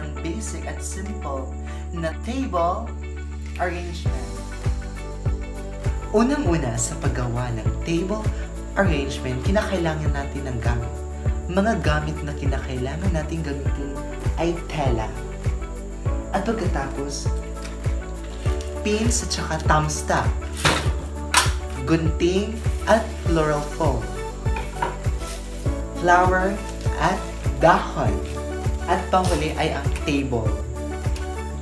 ng basic at simple na table arrangement. Unang-una sa paggawa ng table arrangement, kinakailangan natin ng gamit. Mga gamit na kinakailangan natin gamitin ay tela. At pagkatapos, pins at saka thumbtack, gunting at floral foam, flower at dahon, at panghuli ay ang table.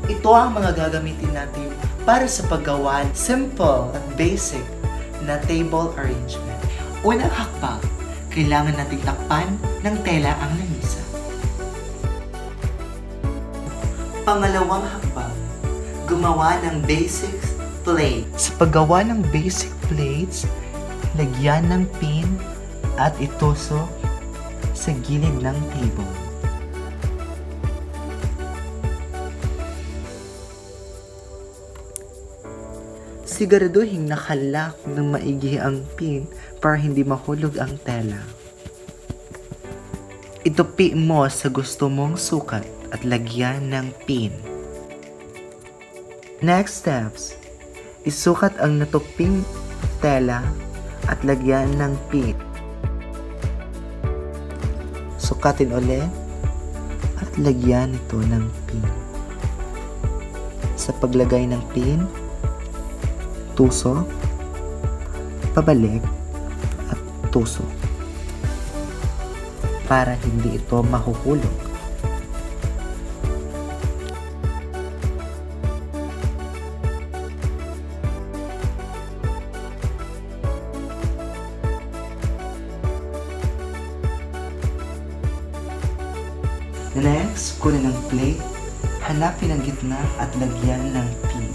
Ito ang mga gagamitin natin para sa paggawa ng simple at basic na table arrangement. Unang hakbang, kailangan nating takpan ng tela ang lamisa. Pangalawang hakbang, gumawa ng basic plate. Sa paggawa ng basic plates, lagyan ng pin at itusok sa gilid ng table. Siguraduhin nakalak ng maigi ang pin para hindi mahulog ang tela. Itupi mo sa gusto mong sukat at lagyan ng pin. Next steps, isukat ang natuping tela at lagyan ng pin. Sukatin ulit at lagyan ito ng pin. Sa paglagay ng pin, tusok, pabalik, at tusok para hindi ito mahuhulog. Next, kunin ang plate, hanapin ang gitna at lagyan ng pin.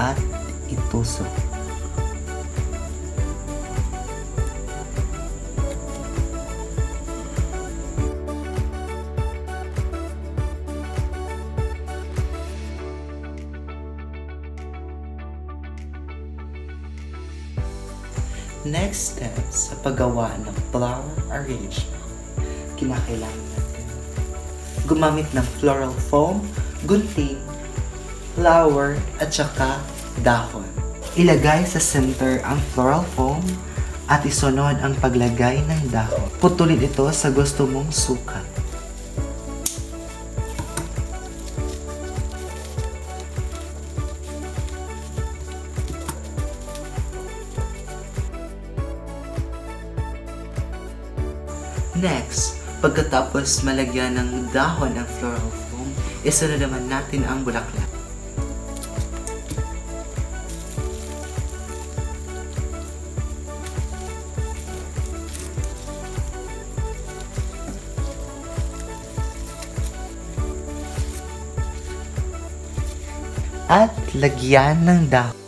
At itusok. Next step sa paggawa ng flower arrangement, kinakailangan natin gumamit ng floral foam, gunting, flower at saka dahon. Ilagay sa center ang floral foam at isunod ang paglagay ng dahon. Putulin ito sa gusto mong sukat. Next, pagkatapos malagyan ng dahon ang floral foam, isunod naman natin ang bulaklak. At lagyan ng dahon.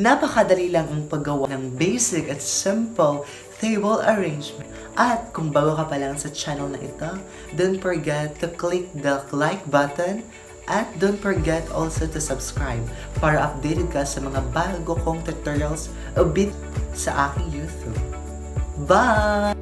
Napakadali lang ang paggawa ng basic at simple table arrangement. At kung bago ka pa lang sa channel na ito, don't forget to click the like button at don't forget also to subscribe para updated ka sa mga bago kong tutorials o bit sa aking YouTube. Bye!